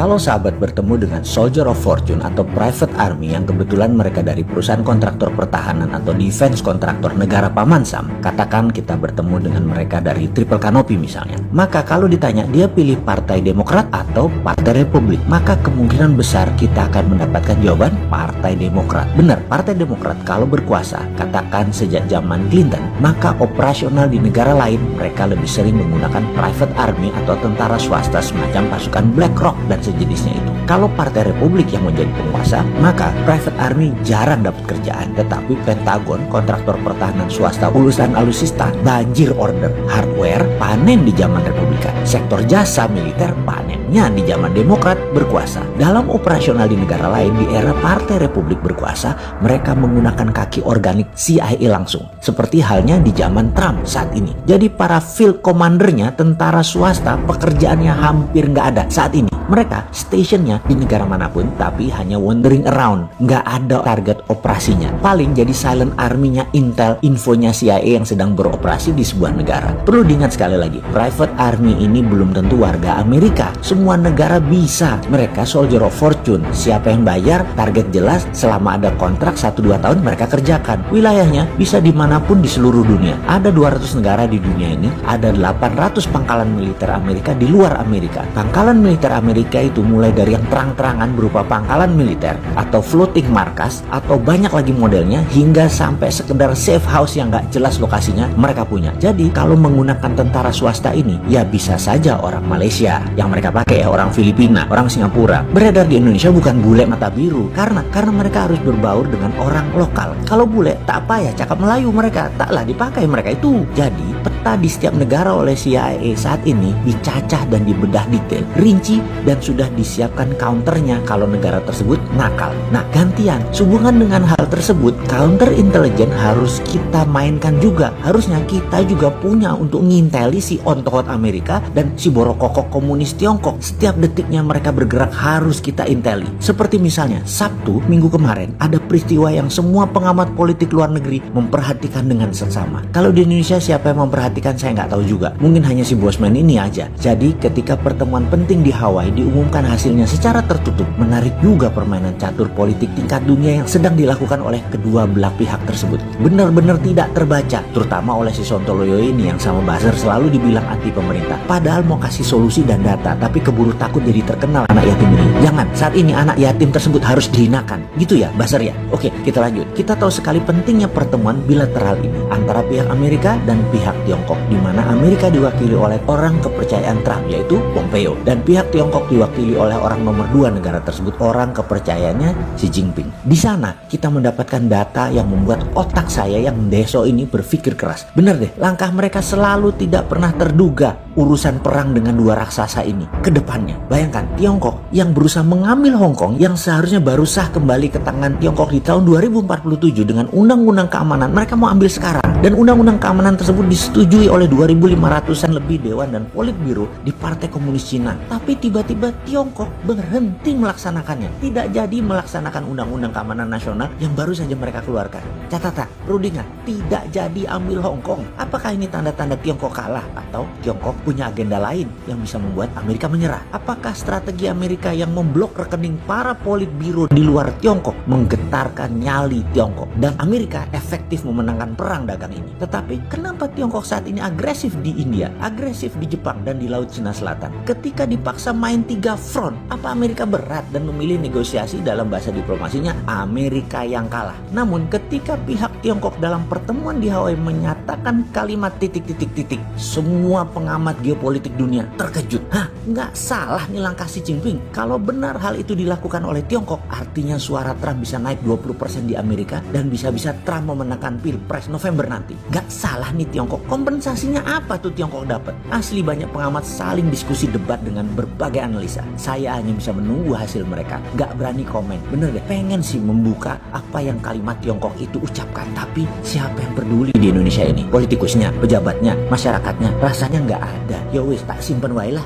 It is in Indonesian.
Kalau sahabat bertemu dengan soldier of fortune atau private army yang kebetulan mereka dari perusahaan kontraktor pertahanan atau defense kontraktor negara Paman Sam, katakan kita bertemu dengan mereka dari Triple Canopy misalnya, maka kalau ditanya dia pilih Partai Demokrat atau Partai Republik, maka kemungkinan besar kita akan mendapatkan jawaban Partai Demokrat. Benar, Partai Demokrat kalau berkuasa, katakan sejak zaman Clinton, maka operasional di negara lain mereka lebih sering menggunakan private army atau tentara swasta semacam pasukan BlackRock dan sejenisnya itu. Kalau Partai Republik yang menjadi penguasa, maka private army jarang dapat kerjaan, tetapi Pentagon, kontraktor pertahanan swasta lulusan alutsista, banjir order hardware, panen di zaman Republikan. Sektor jasa militer panennya di zaman Demokrat berkuasa. Dalam operasional di negara lain di era Partai Republik berkuasa, mereka menggunakan kaki organik CIA langsung, seperti halnya di zaman Trump saat ini. Jadi para field commandernya, tentara swasta, pekerjaannya hampir nggak ada saat ini. Mereka stationnya di negara manapun, tapi hanya wandering around, nggak ada target operasinya. Paling jadi silent army-nya intel, infonya CIA yang sedang beroperasi di sebuah negara. Perlu diingat sekali lagi, private army ini belum tentu warga Amerika. Semua negara bisa. Mereka soldier of fortune. Siapa yang bayar, target jelas, selama ada kontrak 1-2 tahun mereka kerjakan. Wilayahnya bisa dimanapun di seluruh dunia. Ada 200 negara di dunia ini, ada 800 pangkalan militer Amerika di luar Amerika. Pangkalan militer Amerika itu mulai dari yang terang-terangan berupa pangkalan militer atau floating markas atau banyak lagi modelnya, hingga sampai sekedar safe house yang gak jelas lokasinya mereka punya. Jadi kalau menggunakan tentara swasta ini, ya bisa saja orang Malaysia yang mereka pakai, orang Filipina, orang Singapura beredar di Indonesia bukan bule mata biru, karena mereka harus berbaur dengan orang lokal. Kalau bule tak apa ya cakap Melayu, mereka taklah dipakai mereka itu. Jadi peta di setiap negara oleh CIA saat ini dicacah dan dibedah detail, rinci, dan sudah disiapkan counternya kalau negara tersebut nakal. Nah gantian, sehubungan dengan hal tersebut, counter intelijen harus kita mainkan juga. Harusnya kita juga punya untuk nginteli si ontohot Amerika dan si borokokok komunis Tiongkok. Setiap detiknya mereka bergerak harus kita inteli. Seperti misalnya Sabtu minggu kemarin ada peristiwa yang semua pengamat politik luar negeri memperhatikan dengan seksama. Kalau di Indonesia siapa yang memperhatikan saya nggak tahu juga. Mungkin hanya si Bosman ini aja. Jadi ketika pertemuan penting di Hawaii diumumkan hasilnya secara tertutup, menarik juga permainan catur politik tingkat dunia yang sedang dilakukan oleh kedua belah pihak tersebut. Benar-benar tidak terbaca, terutama oleh si Sontoloyo ini yang sama buzzer selalu dibilang anti pemerintah. Padahal mau kasih solusi dan data, tapi keburu takut jadi terkenal anak yatim ini. Jangan, saat ini anak yatim tersebut harus dihinakan. Gitu ya, buzzer ya? Oke, kita lanjut. Kita tahu sekali pentingnya pertemuan bilateral ini antara pihak Amerika dan pihak Tiongkok, di mana Amerika diwakili oleh orang kepercayaan Trump, yaitu Pompeo, dan pihak Tiongkok diwakili oleh orang nomor 2 negara tersebut, orang kepercayaannya Xi Jinping. Di sana kita mendapatkan data yang membuat otak saya yang deso ini berpikir keras. Bener deh, langkah mereka selalu tidak pernah terduga urusan perang dengan dua raksasa ini ke depannya. Bayangkan Tiongkok yang berusaha mengambil Hong Kong yang seharusnya baru sah kembali ke tangan Tiongkok di tahun 2047 dengan undang-undang keamanan, mereka mau ambil sekarang. Dan undang-undang keamanan tersebut disetujui oleh 2.500-an lebih dewan dan politbiro di Partai Komunis Cina. Tapi tiba-tiba Tiongkok berhenti melaksanakannya, tidak jadi melaksanakan undang-undang keamanan nasional yang baru saja mereka keluarkan. Catatan, perlu diingat, tidak jadi ambil Hong Kong. Apakah ini tanda-tanda Tiongkok kalah atau Tiongkok punya agenda lain yang bisa membuat Amerika menyerah? Apakah strategi Amerika yang memblok rekening para politbiro di luar Tiongkok menggetarkan nyali Tiongkok dan Amerika efektif memenangkan perang dagang ini? Tetapi kenapa Tiongkok saat ini agresif di India, agresif di Jepang dan di Laut Cina Selatan? Ketika dipaksa main 3 front, apa Amerika berat dan memilih negosiasi? Dalam bahasa diplomasinya Amerika yang kalah. Namun ketika pihak Tiongkok dalam pertemuan di Hawaii menyatakan kalimat titik-titik-titik, semua pengamat geopolitik dunia terkejut. Hah, nggak salah nih langkah Xi Jinping. Kalau benar hal itu dilakukan oleh Tiongkok, artinya suara Trump bisa naik 20% di Amerika dan bisa-bisa Trump memenangkan Pilpres November nanti. Nggak salah nih Tiongkok. Kompensasinya apa tuh Tiongkok dapat? Asli banyak pengamat saling diskusi debat dengan berbagai analisa. Saya hanya bisa menunggu hasil mereka, nggak berani komen. Bener deh, pengen sih membuka apa yang kalimat Tiongkok itu ucapkan, tapi siapa yang peduli di Indonesia ini? Politikusnya, pejabatnya, masyarakatnya, rasanya nggak ada. Ya wis, tak simpen wae lah.